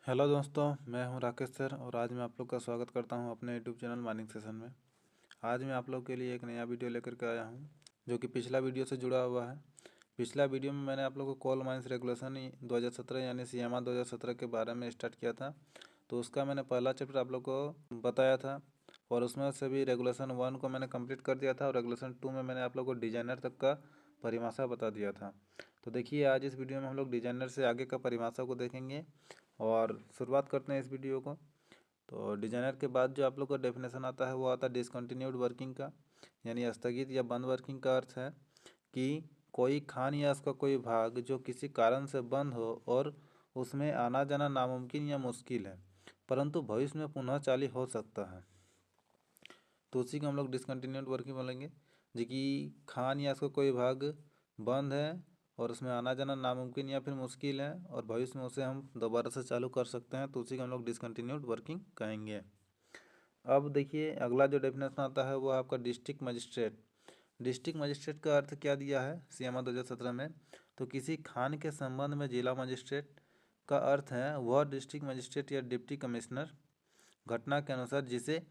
Hello दोस्तों, मैं हूं राकेश सर और आज मैं आप लोग का स्वागत करता हूं अपने यूट्यूब चैनल माइनिंग सेशन में। आज मैं आप लोग के लिए एक नया वीडियो लेकर के आया हूं जो कि पिछला वीडियो से जुड़ा हुआ है। पिछला वीडियो में मैंने आप लोग को कोल माइंस रेगुलेशन 2017 यानी सीएमआर 2017 के बारे में स्टार्ट किया था। तो उसका मैंने पहला चैप्टर आप लोग को बताया था और उसमें से भी रेगुलेशन 1 को मैंने कंप्लीट कर दिया था और रेगुलेशन 2 में मैंने आप लोग को डिजाइनर तक का परिभाषा बता दिया था। तो देखिए, आज इस वीडियो में हम लोग डिजाइनर से आगे का परिभाषा को देखेंगे और शुरुआत करते हैं इस वीडियो को। तो डिजाइनर के बाद जो आप लोग का डेफिनेशन आता है वो आता है डिसकंटिन्यूड वर्किंग का, यानी स्थगित या बंद वर्किंग का अर्थ है कि कोई खान या उसका कोई भाग जो किसी कारण से बंद हो और उसमें आना जाना नामुमकिन या मुश्किल है, परंतु भविष्य में पुनः चालू हो सकता है। तो उसी को हम लोग डिसकंटिन्यूड वर्किंग बोलेंगे, जो कि खान या उसका कोई भाग बंद है और उसमें आना जाना नामुमकिन या फिर मुश्किल है और भविष्य में उसे हम दोबारा से चालू कर सकते हैं, तो उसी को हम लोग डिसकंटिन्यूड वर्किंग कहेंगे। अब देखिए, अगला जो डेफिनेशन आता है वो आपका डिस्ट्रिक्ट मजिस्ट्रेट। डिस्ट्रिक्ट मजिस्ट्रेट का अर्थ क्या दिया है सीएमआर 2017 में? तो किसी खान के संबंध में जिला मजिस्ट्रेट का अर्थ है वह डिस्ट्रिक्ट मजिस्ट्रेट या डिप्टी कमिश्नर घटना के अनुसार जिसे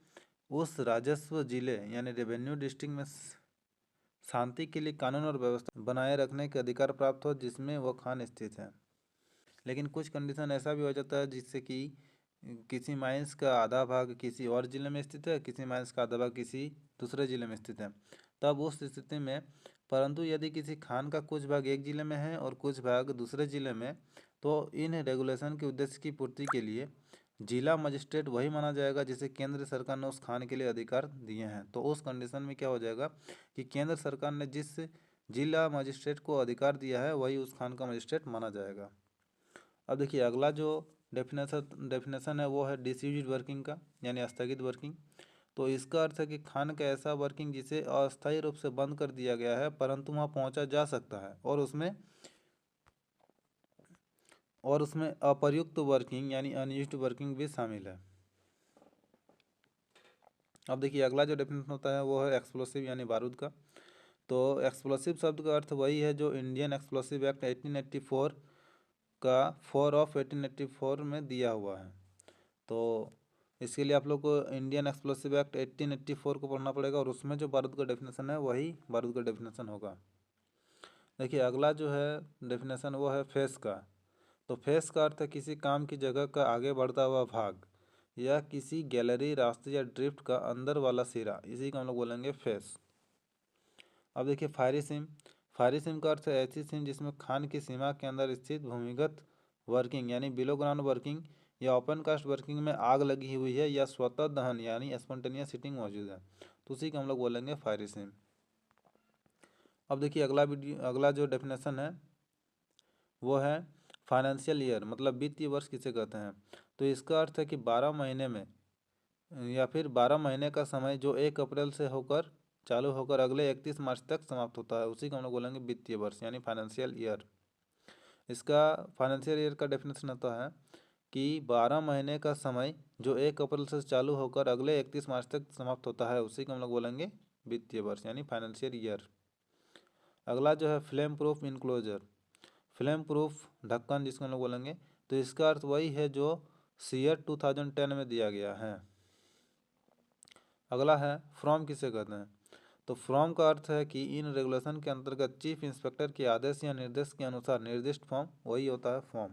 उस राजस्व जिले यानी रेवेन्यू डिस्ट्रिक्ट में शांति के लिए कानून और व्यवस्था बनाए रखने के अधिकार प्राप्त हो जिसमें वह खान स्थित है। लेकिन कुछ कंडीशन ऐसा भी हो जाता है जिससे कि किसी माइंस का आधा भाग किसी और ज़िले में स्थित है, किसी माइंस का आधा भाग किसी दूसरे ज़िले में स्थित है, तब उस स्थिति में परंतु यदि किसी खान का कुछ भाग एक ज़िले में है और कुछ भाग दूसरे ज़िले में, तो इन रेगुलेशन के उद्देश्य की पूर्ति के लिए जिला मजिस्ट्रेट वही माना जाएगा जिसे केंद्र सरकार ने उस खान के लिए अधिकार दिए हैं। तो उस कंडीशन में क्या हो जाएगा कि केंद्र सरकार ने जिस जिला मजिस्ट्रेट को अधिकार दिया है वही उस खान का मजिस्ट्रेट माना जाएगा। अब देखिए, अगला जो डेफिनेशन है वो है डिसयूज्ड वर्किंग का, यानी स्थगित वर्किंग। तो इसका अर्थ है कि खान का ऐसा वर्किंग जिसे अस्थायी रूप से बंद कर दिया गया है परंतु वहाँ पहुँचा जा सकता है और उसमें अप्रयुक्त वर्किंग यानी अनयूज्ड वर्किंग भी शामिल है। अब देखिए, अगला जो डेफिनेशन होता है वो है एक्सप्लोसिव यानी बारूद का। तो एक्सप्लोसिव शब्द का अर्थ वही है जो इंडियन एक्सप्लोसिव एक्ट 1884 का 4 ऑफ 1884 में दिया हुआ है। तो इसके लिए आप लोग को इंडियन एक्सप्लोसिव एक्ट 1884 को पढ़ना पड़ेगा और उसमें जो बारूद का डेफिनेशन है वही बारूद का डेफिनेशन होगा। देखिए, अगला जो है डेफिनेशन वो है फेस का। तो फेस का अर्थ है किसी काम की जगह का आगे बढ़ता हुआ भाग या किसी गैलरी, रास्ते या ड्रिफ्ट का अंदर वाला सिरा, इसी को हम लोग बोलेंगे फेस। अब देखिए, फायरी सिम। फायरी सिम का अर्थ है ऐसी सिम जिसमें खान की सीमा के अंदर स्थित भूमिगत वर्किंग यानी बिलो ग्राउंड वर्किंग या ओपन कास्ट वर्किंग में आग लगी हुई है या स्वतः दहन यानी स्पॉन्टेनियस हीटिंग मौजूद है, तो उसी को हम लोग बोलेंगे फायरी सिम। अब देखिए, अगला जो डेफिनेशन है वो है फाइनेंशियल ईयर, मतलब वित्तीय वर्ष किसे कहते हैं? तो इसका अर्थ है कि 12 महीने में या फिर 12 महीने का समय जो 1 अप्रैल से होकर चालू होकर अगले 31 मार्च तक समाप्त होता है, उसी को हम लोग बोलेंगे वित्तीय वर्ष यानी फाइनेंशियल ईयर। इसका फाइनेंशियल ईयर का डेफिनेशन होता है कि 12 महीने का समय जो 1 अप्रैल से चालू होकर अगले 31 मार्च तक समाप्त होता है, उसी को हम लोग बोलेंगे वित्तीय वर्ष यानी फाइनेंशियल ईयर। अगला जो है flame proof enclosure, flame proof ढक्कन जिसको हम लोग बोलेंगे। तो इसका अर्थ वही है जो सीयर 2010 में दिया गया है। अगला है फ्रॉम किसे कहते हैं? तो फ्रॉम का अर्थ है कि इन रेगुलेशन के अंतर्गत चीफ इंस्पेक्टर के आदेश या निर्देश के अनुसार निर्दिष्ट फॉर्म, वही होता है फॉर्म।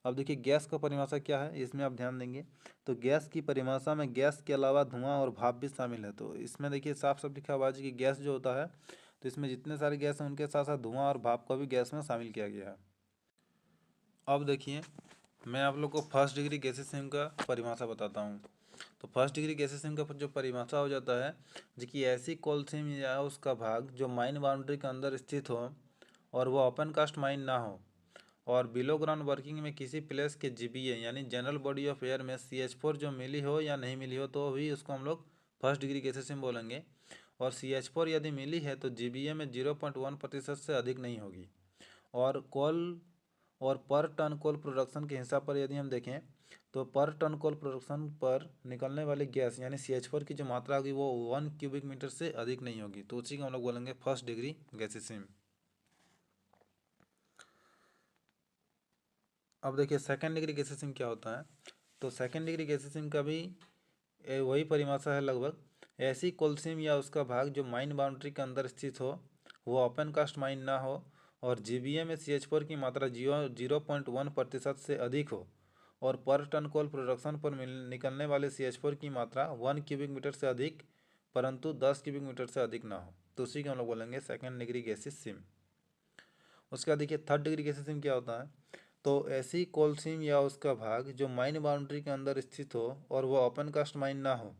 अब देखिए, गैस का परिभाषा क्या है इसमें आप ध्यान देंगे। तो गैस की परिभाषा में गैस के अलावा धुआं और भाप भी शामिल है। तो इसमें देखिए साफ साफ लिखा हुआ है कि गैस जो होता है, तो इसमें जितने सारे गैस हैं उनके साथ साथ धुआं और भाप को भी गैस में शामिल किया गया है। अब देखिए, मैं आप लोग को फर्स्ट डिग्री गैसेसिज्म का परिभाषा बताता हूँ। तो फर्स्ट डिग्री गैसेसिज्म का जो परिभाषा हो जाता है जो कि ऐसी कोलसीम या उसका भाग जो माइन बाउंड्री के अंदर स्थित हो और वो ओपन कास्ट माइन ना हो और बिलो ग्राउंड वर्किंग में किसी प्लेस के जीबीए यानी जनरल बॉडी ऑफ एयर में CH4 जो मिली हो या नहीं मिली हो, तो भी उसको हम लोग फर्स्ट डिग्री गैसेसिज्म बोलेंगे। और CH4 यदि मिली है तो जीबीए में 0.1% से अधिक नहीं होगी। और पर टन कोल प्रोडक्शन के हिसाब पर यदि हम देखें तो पर टन कोल प्रोडक्शन पर निकलने वाली गैस यानी CH4 की जो मात्रा होगी वो 1 क्यूबिक मीटर से अधिक नहीं होगी, तो उसी को हम लोग बोलेंगे फर्स्ट डिग्री गैसेसिज्म। अब देखिए सेकेंड डिग्री गैसेसिंग क्या होता है। तो सेकेंड डिग्री गैसेसिंग का भी वही परिभाषा है लगभग। ऐसी कोलसीम या उसका भाग जो माइन बाउंड्री के अंदर स्थित हो, वो ओपन कास्ट माइन ना हो और जीबीए में CH4 की मात्रा 0.1% से अधिक हो और पर टन कोल प्रोडक्शन पर निकलने वाले CH4 की मात्रा 1 क्यूबिक मीटर से अधिक परंतु 10 क्यूबिक मीटर से अधिक ना हो, तो उसी को हम लोग बोलेंगे सेकेंड डिग्री गैसेसिंग। उसके बाद देखिए थर्ड डिग्री गैसेसिंग क्या होता है। तो ऐसी कोल सीम या उसका भाग जो माइन बाउंड्री के अंदर स्थित हो और वह ओपन कास्ट माइन ना हो,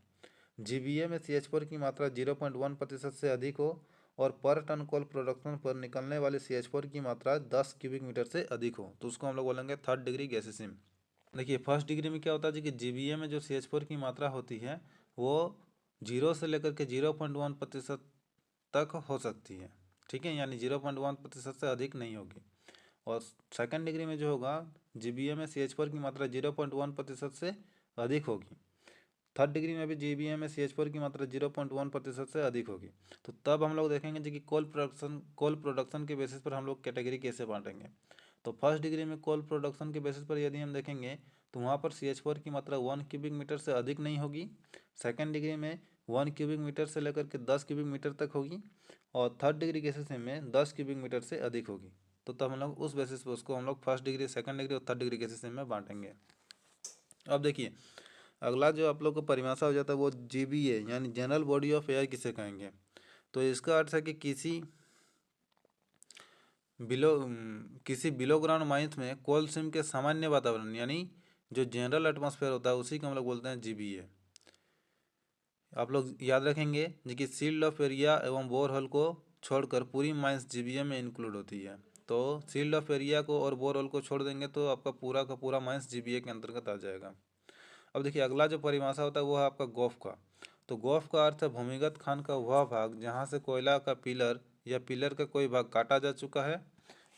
जीबीए में CH4 की मात्रा 0.1% से अधिक हो और पर टन कोल प्रोडक्शन पर निकलने वाले CH4 की मात्रा 10 क्यूबिक मीटर से अधिक हो, तो उसको हम लोग बोलेंगे थर्ड डिग्री गैसेसिंग। देखिए फर्स्ट डिग्री में क्या होता है जी कि जीबीए में जो CH4 की मात्रा होती है वो 0 से लेकर के 0.1% तक हो सकती है, ठीक है, यानी 0.1% से अधिक नहीं होगी। और सेकंड डिग्री में जो होगा जीबीए में CH4 की मात्रा 0.1% से अधिक होगी। थर्ड डिग्री में भी जीबीए में CH4 की मात्रा 0.1% से अधिक होगी। तो तब हम लोग देखेंगे जी कि कोल प्रोडक्शन के बेसिस पर हम लोग कैटेगरी कैसे बांटेंगे। तो फर्स्ट डिग्री में कोल प्रोडक्शन के बेसिस पर यदि हम देखेंगे तो वहाँ पर CH4 की मात्रा 1 क्यूबिक मीटर से अधिक नहीं होगी। सेकेंड डिग्री में 1 क्यूबिक मीटर से लेकर के 10 क्यूबिक मीटर तक होगी और थर्ड डिग्री केसेस में 10 क्यूबिक मीटर से अधिक होगी। तो तब हम लोग उस बेसिस पर उसको हम लोग फर्स्ट डिग्री, सेकंड डिग्री और थर्ड डिग्री केसेस में बांटेंगे। अब देखिए अगला जो आप लोग को परिभाषा हो जाता है वो जीबीए यानी जनरल बॉडी ऑफ एयर किसे कहेंगे। तो इसका अर्थ है कि किसी बिलो ग्राउंड माइंस में कोल सीम के सामान्य वातावरण यानी जो जनरल एटमॉस्फेयर होता है उसी को हम लोग बोलते हैं जीबीए। आप लोग याद रखेंगे जी कि सील्ड ऑफ एरिया एवं बोरहोल को छोड़कर पूरी माइंस जीबीए में इंक्लूड होती है। तो सील्ड ऑफ एरिया को और बोरहोल को छोड़ देंगे तो आपका पूरा का पूरा माइंस जीबीए के अंतर्गत आ जाएगा। अब देखिए अगला जो परिभाषा होता है वो है आपका गोफ का। तो गोफ का अर्थ है भूमिगत खान का वह भाग जहाँ से कोयला का पिलर या पिलर का कोई भाग काटा जा चुका है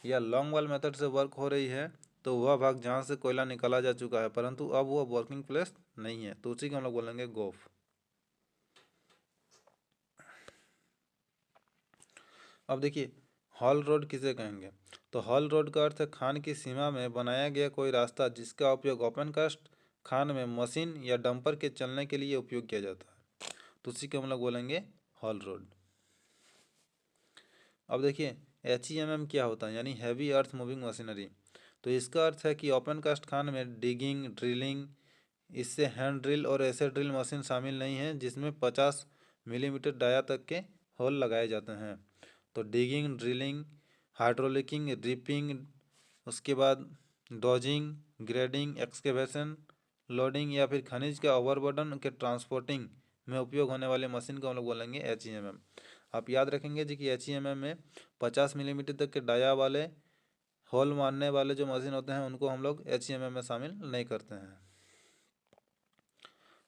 या लॉन्ग वॉल मेथड से वर्क हो रही है, तो वह भाग जहाँ से कोयला निकाला जा चुका है परंतु अब वह वर्किंग प्लेस नहीं है, तो उसी को हम लोग बोलेंगे गोफ। अब देखिए हॉल रोड किसे कहेंगे। तो हॉल रोड का अर्थ है खान की सीमा में बनाया गया कोई रास्ता जिसका उपयोग ओपन कास्ट खान में मशीन या डंपर के चलने के लिए उपयोग किया जाता है, तो उसी को हम लोग बोलेंगे हॉल रोड। अब देखिए HEMM क्या होता है यानी हैवी अर्थ मूविंग मशीनरी। तो इसका अर्थ है कि ओपन कास्ट खान में डिगिंग, ड्रिलिंग, इससे हैंड ड्रिल और ऐसे ड्रिल मशीन शामिल नहीं है जिसमें 50 मिलीमीटर डाया तक के होल लगाए जाते हैं। तो डिगिंग, ड्रिलिंग, हाइड्रोलिकिंग, रिपिंग, उसके बाद डॉजिंग, ग्रेडिंग, एक्सकेवेशन, लोडिंग या फिर खनिज के ओवरबर्डन के ट्रांसपोर्टिंग में उपयोग होने वाले मशीन को हम लोग बोलेंगे HEMM। आप याद रखेंगे जी कि HEMM में 50 मिलीमीटर तक के डाया वाले होल मारने वाले जो मशीन होते हैं उनको हम लोग HEMM में शामिल नहीं करते हैं।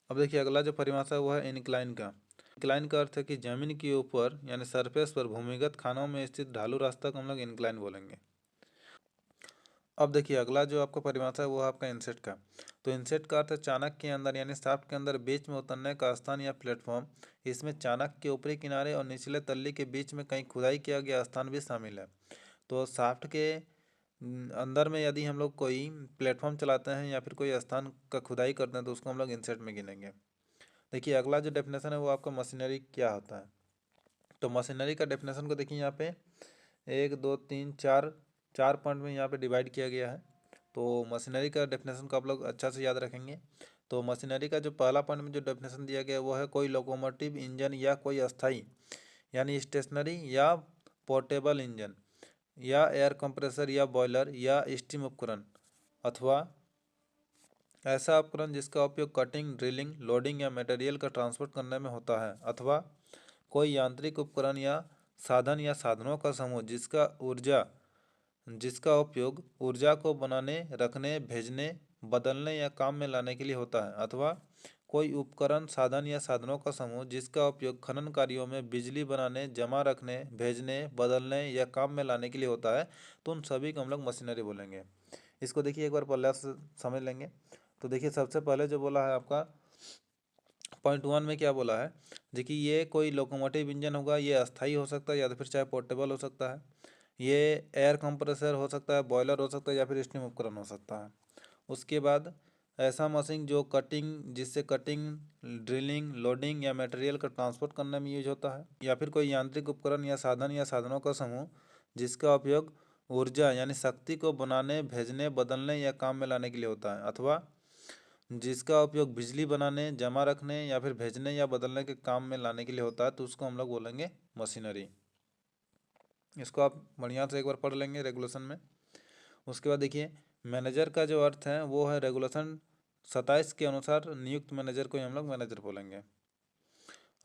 अब देखिए अगला जो परिभाषा है वो है इनक्लाइन का। इनक्लाइन का अर्थ है कि जमीन के ऊपर यानी सरफेस पर भूमिगत खानों में स्थित ढालू रास्ता को हम लोग इनक्लाइन बोलेंगे। अब देखिए अगला जो आपका परिभाषा है वो है आपका इंसेट का। तो इंसेट का अर्थ है चाणक के अंदर यानी शाफ्ट के अंदर बीच में उतरने का स्थान या प्लेटफॉर्म। इसमें चाणक के ऊपरी किनारे और निचले तल्ली के बीच में कहीं खुदाई किया गया स्थान भी शामिल है। तो शाफ्ट के अंदर में यदि हम लोग कोई प्लेटफॉर्म चलाते हैं या फिर कोई स्थान का खुदाई करते हैं तो उसको हम लोग इंसेट में गिनेंगे। देखिए अगला जो डेफिनेशन है वो आपका मशीनरी क्या होता है। तो मशीनरी का डेफिनेशन को देखिए यहाँ पे 1 2 3 4 4 पॉइंट में यहाँ पे डिवाइड किया गया है। तो मशीनरी का डेफिनेशन को आप लोग अच्छा से याद रखेंगे। तो मशीनरी का जो पहला पॉइंट में जो डेफिनेशन दिया गया है वो है कोई लोकोमोटिव इंजन या कोई अस्थाई यानी स्टेशनरी या पोर्टेबल इंजन या एयर कंप्रेसर या बॉयलर या स्टीम उपकरण अथवा ऐसा उपकरण जिसका उपयोग कटिंग, ड्रिलिंग, लोडिंग या मटेरियल का ट्रांसपोर्ट करने में होता है अथवा कोई यांत्रिक उपकरण या साधन या साधनों का समूह जिसका उपयोग ऊर्जा को बनाने, रखने, भेजने, बदलने या काम में लाने के लिए होता है अथवा कोई उपकरण, साधन या साधनों का समूह जिसका उपयोग खनन कार्यों में बिजली बनाने, जमा रखने, भेजने, बदलने या काम में लाने के लिए होता है, तो उन सभी को हम लोग मशीनरी बोलेंगे। इसको देखिए एक बार पहले से समझ लेंगे। तो देखिए सबसे पहले जो बोला है आपका पॉइंट 1 में क्या बोला है देखिए ये कोई लोकोमोटिव इंजन होगा, ये अस्थाई हो सकता है या तो फिर चाहे पोर्टेबल हो सकता है। ये एयर कंप्रेसर हो सकता है, बॉयलर हो सकता है, या फिर स्टीम उपकरण हो सकता है। उसके बाद ऐसा मशीन जो जिससे कटिंग, ड्रिलिंग, लोडिंग या मटेरियल का ट्रांसपोर्ट करने में यूज होता है। या फिर कोई यांत्रिक उपकरण या साधनों का समूह जिसका उपयोग ऊर्जा यानी शक्ति को बनाने, भेजने, बदलने या काम में लाने के लिए होता है, अथवा जिसका उपयोग बिजली बनाने, जमा रखने या फिर भेजने या बदलने के काम में लाने के लिए होता है, तो उसको हम लोग बोलेंगे मशीनरी। इसको आप बढ़िया से एक बार पढ़ लेंगे रेगुलेशन में। उसके बाद देखिए, मैनेजर का जो अर्थ है वो है रेगुलेशन 27 के अनुसार नियुक्त मैनेजर को ही हम लोग मैनेजर बोलेंगे।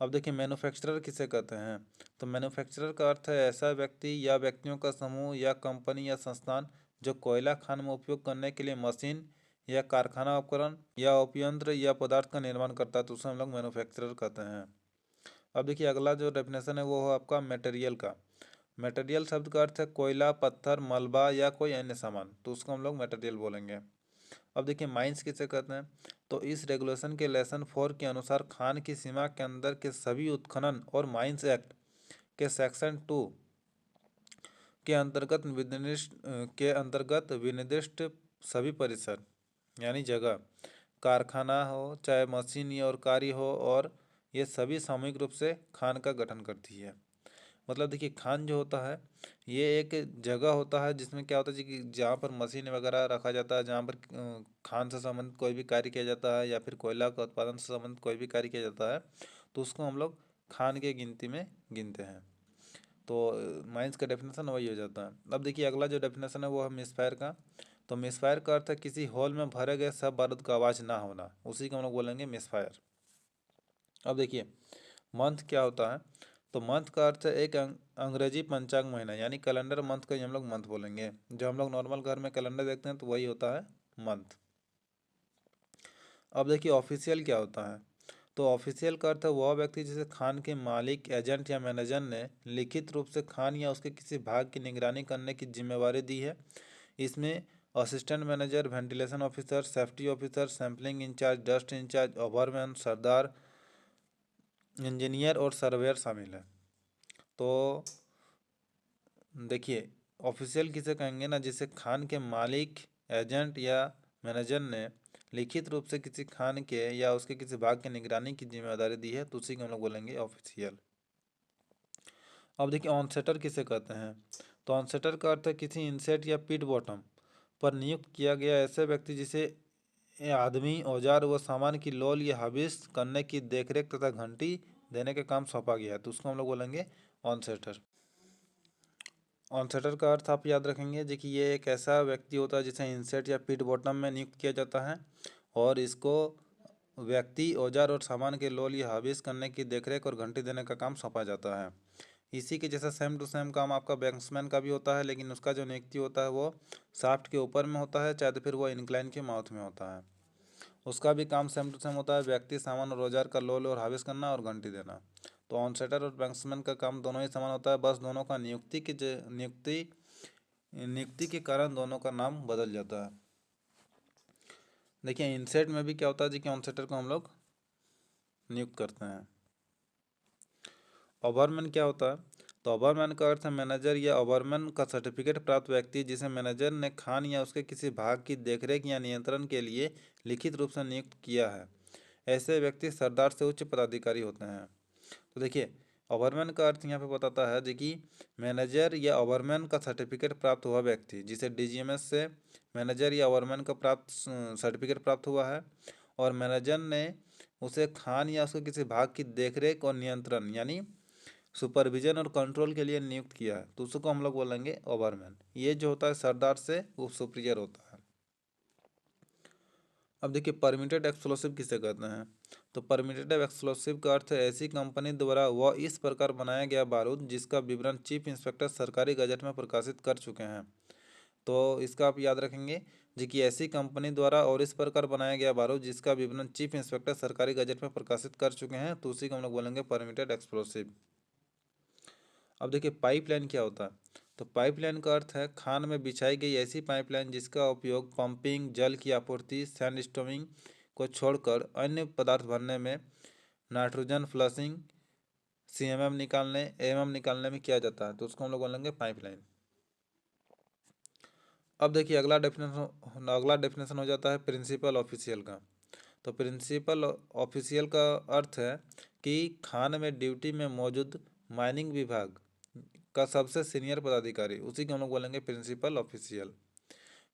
अब देखिए, मैन्युफैक्चरर किसे कहते हैं? तो मैन्युफैक्चरर का अर्थ है ऐसा व्यक्ति या व्यक्तियों का समूह या कंपनी या संस्थान जो कोयला खान में उपयोग करने के लिए मशीन या कारखाना उपकरण या उपयंत्र या पदार्थ का निर्माण करता है, तो उसे हम लोग मैन्युफैक्चरर कहते हैं। अब देखिए, अगला जो डेफिनेशन है वो है आपका मटेरियल का। मटेरियल शब्द का अर्थ है कोयला, पत्थर, मलबा या कोई अन्य सामान, तो उसको हम लोग मटेरियल बोलेंगे। अब देखिए, माइंस किसे कहते हैं? तो इस रेगुलेशन के लेसन 4 के अनुसार खान की सीमा के अंदर के सभी उत्खनन और माइंस एक्ट के सेक्शन 2 के अंतर्गत विनिर्दिष्ट सभी परिसर यानी जगह, कारखाना हो चाहे मशीन और कार्य हो, और ये सभी सामूहिक रूप से खान का गठन करती है। मतलब देखिए, खान जो होता है ये एक जगह होता है जिसमें क्या होता है जी कि जहाँ पर मशीन वगैरह रखा जाता है, जहाँ पर खान से संबंधित कोई भी कार्य किया जाता है या फिर कोयला का उत्पादन से संबंधित कोई भी कार्य किया जाता है, तो उसको हम लोग खान के गिनती में गिनते हैं। तो माइंस का डेफिनेशन वही हो जाता है। अब देखिए, अगला जो डेफिनेशन है वो है मिसफायर का। तो मिसफायर का अर्थ है किसी हॉल में भरे गए सब बारूद का आवाज़ ना होना, उसी को हम लोग बोलेंगे मिसफायर। अब देखिए, मंथ क्या होता है? तो मंथ का अर्थ है एक अंग्रेजी पंचांग महीना यानी कैलेंडर मंथ का ही हम लोग मंथ बोलेंगे। जो हम लोग नॉर्मल घर में कैलेंडर देखते हैं तो वही होता है मंथ। अब देखिए, ऑफिशियल क्या होता है? तो ऑफिशियल का अर्थ है वह व्यक्ति जिसे खान के मालिक, एजेंट या मैनेजर ने लिखित रूप से खान या उसके किसी भाग की निगरानी करने की जिम्मेवारी दी है। इसमें assistant manager, ventilation officer, safety officer, sampling in charge, dust in charge, overman, सरदार, इंजीनियर और सर्वेयर शामिल है। तो देखिए, ऑफिशियल किसे कहेंगे ना, जिसे खान के मालिक, एजेंट या मैनेजर ने लिखित रूप से किसी खान के या उसके किसी भाग की निगरानी की जिम्मेदारी दी है, तो उसी को हम लोग बोलेंगे ऑफिशियल। अब देखिए, ऑनसेटर किसे कहते हैं? तो ऑनसेटर का अर्थ है किसी इनसेट या पिट बॉटम पर नियुक्त किया गया ऐसे व्यक्ति जिसे आदमी, औजार व सामान की लौल या हविस करने की देखरेख तथा घंटी देने का काम सौंपा गया है, तो उसको हम लोग बोलेंगे ऑनसेटर। ऑनसेटर का अर्थ आप याद रखेंगे जी कि ये एक ऐसा व्यक्ति होता है जिसे इंसेट या पिट बॉटम में नियुक्त किया जाता है, और इसको व्यक्ति, औजार और सामान के लौल या हविस करने की देखरेख और घंटी देने का काम सौंपा जाता है। इसी के जैसा सेम टू सेम काम आपका बैंक्समैन का भी होता है, लेकिन उसका जो नियुक्ति होता है वो शाफ्ट के ऊपर में होता है, चाहे तो फिर वो इंक्लाइन के माउथ में होता है। उसका भी काम सेम टू सेम होता है, व्यक्ति, सामान और औजार का लोल और हाविस करना और घंटी देना। तो ऑनसेटर और बैंक्समैन का काम दोनों ही समान होता है, बस दोनों का नियुक्ति के कारण दोनों का नाम बदल जाता है। देखिए, इंसेट में भी क्या होता है जी कि ऑनसेटर को हम लोग नियुक्त करते हैं। ओवरमैन क्या होता है? तो ओवरमैन का अर्थ है मैनेजर या ओवरमैन का सर्टिफिकेट प्राप्त व्यक्ति जिसे मैनेजर ने खान या उसके किसी भाग की देखरेख या नियंत्रण के लिए लिखित रूप से नियुक्त किया है। ऐसे व्यक्ति सरदार से उच्च पदाधिकारी होते हैं। तो देखिए, ओवरमैन का अर्थ यहाँ पे बताता है जी कि मैनेजर या ओवरमैन का सर्टिफिकेट प्राप्त हुआ व्यक्ति जिसे डीजीएमएस से मैनेजर या ओवरमैन का सर्टिफिकेट प्राप्त हुआ है, और मैनेजर ने उसे खान या उसके किसी भाग की देखरेख और नियंत्रण यानी सुपरविजन और कंट्रोल के लिए नियुक्त किया है, तो उसको हम लोग बोलेंगे ओवरमैन। ये जो होता है सरदार से वो सुपीरियर होता है। अब देखिए, परमिटेड एक्सप्लोसिव किसे कहते हैं? तो परमिटेड एक्सप्लोसिव का अर्थ है ऐसी कंपनी द्वारा वह इस प्रकार बनाया गया बारूद जिसका विवरण चीफ इंस्पेक्टर सरकारी गजट में प्रकाशित कर चुके हैं। तो इसका आप याद रखेंगे जी कि ऐसी कंपनी द्वारा और इस प्रकार बनाया गया बारूद जिसका विवरण चीफ इंस्पेक्टर सरकारी गजट में प्रकाशित कर चुके हैं, तो उसी को हम लोग बोलेंगे परमिटेड एक्सप्लोसिव। अब देखिए, पाइपलाइन क्या होता है? तो पाइपलाइन का अर्थ है खान में बिछाई गई ऐसी पाइपलाइन जिसका उपयोग पंपिंग, जल की आपूर्ति, सैंडस्टोमिंग को छोड़कर अन्य पदार्थ भरने में, नाइट्रोजन फ्लशिंग, सीएमएम निकालने, एमएम निकालने में किया जाता है, तो उसको हम लोग बोलेंगे पाइपलाइन। अब देखिए अगला डेफिनेशन हो जाता है प्रिंसिपल ऑफिशियल का। तो प्रिंसिपल ऑफिशियल का अर्थ है कि खान में ड्यूटी में मौजूद माइनिंग विभाग का सबसे सीनियर पदाधिकारी, उसी को हम लोग बोलेंगे प्रिंसिपल ऑफिशियल।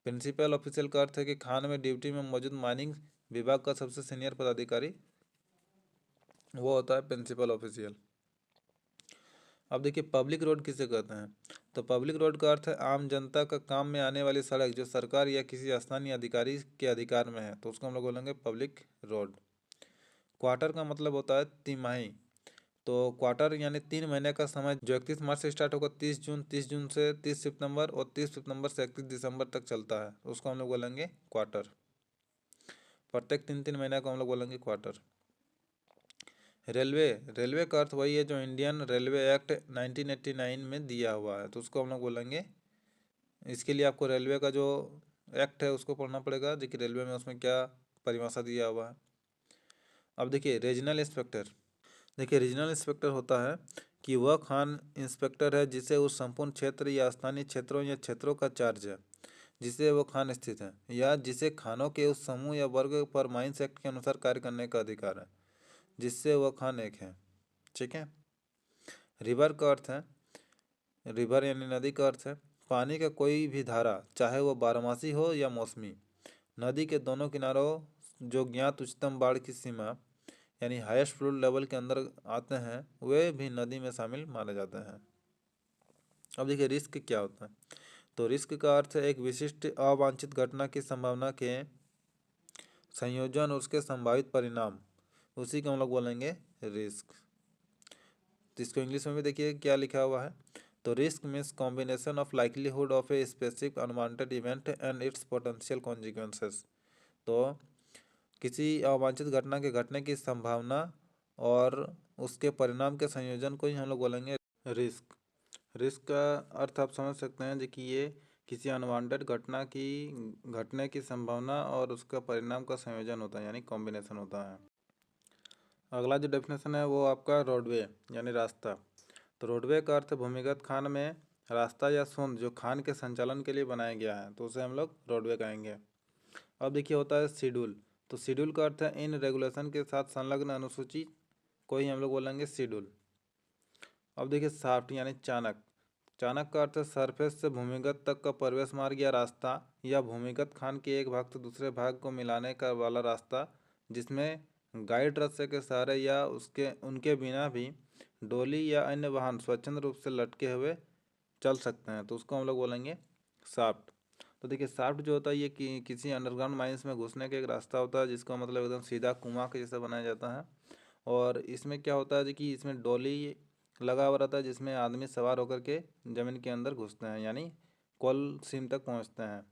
प्रिंसिपल ऑफिशियल का अर्थ है कि खान में ड्यूटी में मौजूद माइनिंग विभाग का सबसे सीनियर पदाधिकारी, वो होता है प्रिंसिपल ऑफिशियल। अब देखिए पब्लिक रोड किसे कहते हैं। तो पब्लिक रोड का अर्थ है आम जनता का काम में आने वाली सड़क जो सरकार या किसी स्थानीय अधिकारी के अधिकार में है, तो उसको हम लोग बोलेंगे पब्लिक रोड। क्वार्टर का मतलब होता है तिमाही। तो क्वार्टर यानी 3 महीने का समय जो 31 मार्च से स्टार्ट होगा 30 जून से 30 सितंबर और 30 सितंबर से 31 दिसंबर तक चलता है, उसको हम लोग बोलेंगे क्वार्टर। प्रत्येक 3 महीने को हम लोग बोलेंगे क्वार्टर। रेलवे का अर्थ वही है जो इंडियन रेलवे एक्ट 1989 में दिया हुआ है, तो उसको हम लोग बोलेंगे। इसके लिए आपको रेलवे का जो एक्ट है उसको पढ़ना पड़ेगा, जो कि रेलवे में उसमें क्या परिभाषा दिया हुआ है। अब देखिए रीजनल इंस्पेक्टर। देखिए रीजनल इंस्पेक्टर होता है कि वह खान इंस्पेक्टर है जिसे उस संपूर्ण क्षेत्र या स्थानीय क्षेत्रों या क्षेत्रों का चार्ज है जिसे वो खान स्थित है, या जिसे खानों के उस समूह या वर्ग पर माइंस एक्ट के अनुसार कार्य करने का अधिकार है जिससे वह खान एक है। ठीक है। रिवर का अर्थ है, रिवर यानी नदी का अर्थ है पानी का कोई भी धारा, चाहे वो बारहमासी हो या मौसमी, नदी के दोनों किनारों जो ज्ञात उच्चतम बाढ़ की सीमा यानी हाईएस्ट फ्लो लेवल के अंदर आते हैं वे भी नदी में शामिल माने जाते हैं। अब देखिए रिस्क क्या होता है। तो रिस्क का अर्थ है एक विशिष्ट अवांछित घटना की संभावना के संयोजन, उसके संभावित परिणाम, उसी को हम लोग बोलेंगे रिस्क। तो इसको इंग्लिश में भी देखिए क्या लिखा हुआ है। तो risk means combination of likelihood of a specific unwanted event and it's potential consequences. तो किसी अवांछित घटना के घटने की संभावना और उसके परिणाम के संयोजन को ही हम लोग बोलेंगे रिस्क। रिस्क का अर्थ आप समझ सकते हैं जो कि ये किसी अनवांटेड घटना की घटने की संभावना और उसका परिणाम का संयोजन होता है यानी कॉम्बिनेशन होता है। अगला जो डेफिनेशन है वो आपका रोडवे यानी रास्ता। तो रोडवे का अर्थ भूमिगत खान में रास्ता या सोंद जो खान के संचालन के लिए बनाया गया है, तो उसे हम लोग रोडवे कहेंगे। अब देखिए होता है शेड्यूल। तो शेड्यूल का अर्थ है इन रेगुलेशन के साथ संलग्न अनुसूची को ही हम लोग बोलेंगे शेड्यूल। अब देखिए शाफ्ट यानी चाणक। चाणक का अर्थ है सरफेस से भूमिगत तक का प्रवेश मार्ग या रास्ता, या भूमिगत खान के एक भाग से दूसरे भाग को मिलाने का वाला रास्ता जिसमें गाइड रस्से के सहारे या उसके उनके बिना भी डोली या अन्य वाहन स्वच्छंद रूप से लटके हुए चल सकते हैं, तो उसको हम लोग बोलेंगे शाफ्ट। तो देखिए शाफ्ट जो होता है ये किसी अंडरग्राउंड माइंस में घुसने का एक रास्ता होता है जिसका मतलब एकदम सीधा कुआं के जैसा बनाया जाता है। और इसमें क्या होता है कि इसमें डोली लगा हुआ रहता है जिसमें आदमी सवार होकर के ज़मीन के अंदर घुसते हैं यानी कोल सीम तक पहुंचते हैं।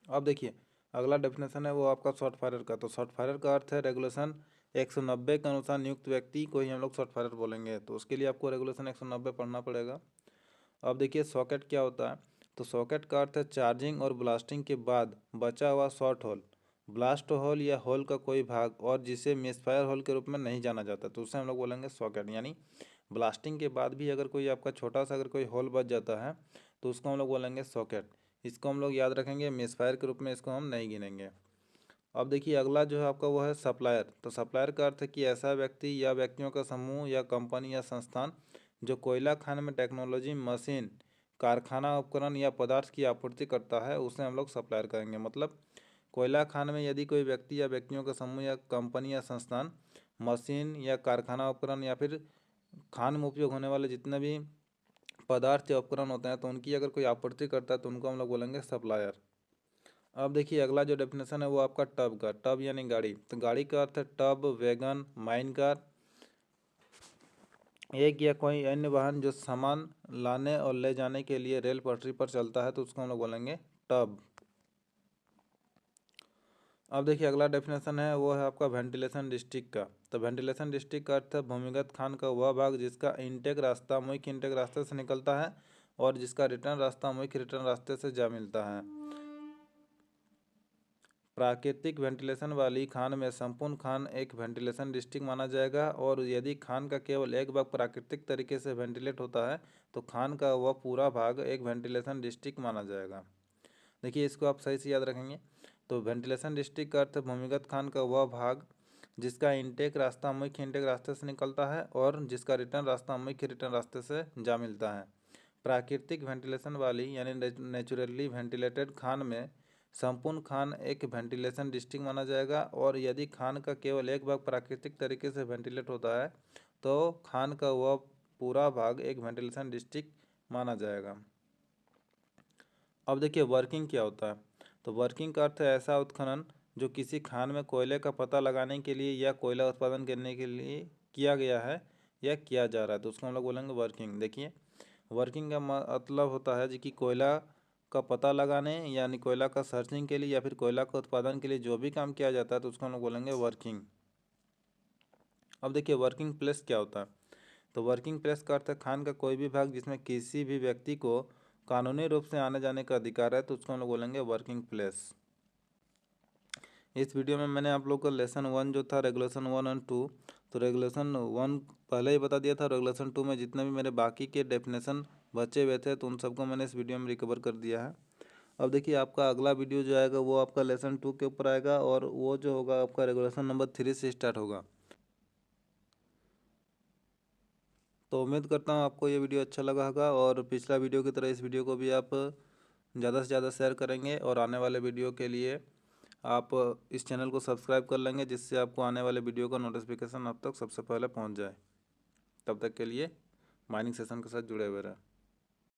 अब देखिए अगला डेफिनेशन है वो आपका शॉर्ट फायरर का। तो शॉर्ट फायरर का अर्थ है रेगुलेशन 190 के अनुसार नियुक्त व्यक्ति को ही हम लोग शॉर्ट फायरर बोलेंगे, तो उसके लिए आपको रेगुलेशन 190 पढ़ना पड़ेगा। अब देखिए सॉकेट क्या होता है। तो सॉकेट का अर्थ है चार्जिंग और ब्लास्टिंग के बाद बचा हुआ शॉर्ट होल, ब्लास्ट होल या होल का कोई भाग और जिसे मिसफायर होल के रूप में नहीं जाना जाता, तो उसे हम लोग बोलेंगे सॉकेट। यानी ब्लास्टिंग के बाद भी अगर कोई आपका छोटा सा अगर कोई होल बच जाता है तो उसको हम लोग बोलेंगे सॉकेट। इसको हम लोग याद रखेंगे, मिसफायर के रूप में इसको हम नहीं गिनेंगे। अब देखिए अगला जो है आपका वो है सप्लायर। तो सप्लायर का अर्थ है कि ऐसा व्यक्ति या व्यक्तियों का समूह या कंपनी या संस्थान जो कोयला खान में टेक्नोलॉजी, मशीन, कारखाना उपकरण या पदार्थ की आपूर्ति करता है उसे हम लोग सप्लायर कहेंगे। मतलब कोयला खान में यदि कोई व्यक्ति या व्यक्तियों का समूह या कंपनी या संस्थान मशीन या कारखाना उपकरण या फिर खान में उपयोग होने वाले जितने भी पदार्थ या उपकरण होते हैं तो उनकी अगर कोई आपूर्ति करता है तो उनको हम लोग बोलेंगे सप्लायर। अब देखिए अगला जो डेफिनेशन है वो आपका टब का। टब यानी गाड़ी। तो गाड़ी का अर्थ है टब, वैगन, माइन कार, एक या कोई अन्य वाहन जो सामान लाने और ले जाने के लिए रेल पटरी पर चलता है, तो उसको हम लोग बोलेंगे टब। अब देखिए अगला डेफिनेशन है वो है आपका वेंटिलेशन डिस्ट्रिक्ट का। तो वेंटिलेशन डिस्ट्रिक्ट का अर्थ है भूमिगत खान का वह भाग जिसका इनटेक रास्ता मुख्य इनटेक रास्ते से निकलता है और जिसका रिटर्न रास्ता मुख्य रिटर्न रास्ते से जा मिलता है। प्राकृतिक वेंटिलेशन वाली खान में संपूर्ण खान एक वेंटिलेशन डिस्ट्रिक्ट माना जाएगा, और यदि खान का केवल एक भाग प्राकृतिक तरीके से वेंटिलेट होता है तो खान का वह पूरा भाग एक वेंटिलेशन डिस्ट्रिक्ट माना जाएगा। देखिए इसको आप सही से याद रखेंगे। तो वेंटिलेशन डिस्ट्रिक्ट का अर्थ भूमिगत खान का वह भाग जिसका इंटेक रास्ता मुख्य इंटेक रास्ते से निकलता है और जिसका रिटर्न रास्ता मुख्य रिटर्न रास्ते से जा मिलता है। प्राकृतिक वेंटिलेशन वाली यानी नेचुरली वेंटिलेटेड खान में संपूर्ण खान एक वेंटिलेशन डिस्ट्रिक्ट माना जाएगा, और यदि खान का केवल एक भाग प्राकृतिक तरीके से वेंटिलेट होता है तो खान का वह पूरा भाग एक वेंटिलेशन डिस्ट्रिक्ट माना जाएगा। अब देखिए वर्किंग क्या होता है। तो वर्किंग का अर्थ है ऐसा उत्खनन जो किसी खान में कोयले का पता लगाने के लिए या कोयला उत्पादन करने के लिए किया गया है या किया जा रहा है, तो उसको हम लोग बोलेंगे वर्किंग। देखिए वर्किंग का मतलब होता है जी कि कोयला का पता लगाने यानी कोयला का सर्चिंग के लिए या फिर कोयला का उत्पादन के लिए जो भी काम किया जाता है तो उसको हम लोग बोलेंगे वर्किंग। अब देखिए वर्किंग प्लेस क्या होता है। तो वर्किंग प्लेस का अर्थ है खान का कोई भी भाग जिसमें किसी भी व्यक्ति को कानूनी रूप से आने जाने का अधिकार है, तो उसको हम लोग बोलेंगे वर्किंग प्लेस। इस वीडियो में मैंने आप लोग को लेसन 1 जो था रेगुलेशन 1 और 2, तो रेगुलेशन 1 पहले ही बता दिया था। रेगुलेशन 2 में जितने भी मेरे बाकी के डेफिनेशन बचे हुए थे तो उन सबको मैंने इस वीडियो में रिकवर कर दिया है। अब देखिए आपका अगला वीडियो जो आएगा वो आपका लेसन 2 के ऊपर आएगा, और वो जो होगा आपका रेगुलेशन नंबर 3 से स्टार्ट होगा। तो उम्मीद करता हूँ आपको ये वीडियो अच्छा लगा होगा, और पिछला वीडियो की तरह इस वीडियो को भी आप ज़्यादा से ज़्यादा शेयर करेंगे, और आने वाले वीडियो के लिए आप इस चैनल को सब्सक्राइब कर लेंगे जिससे आपको आने वाले वीडियो का नोटिफिकेशन अब तक सबसे पहले पहुंच जाए। तब तक के लिए माइनिंग सेशन के साथ जुड़े हुए रहें।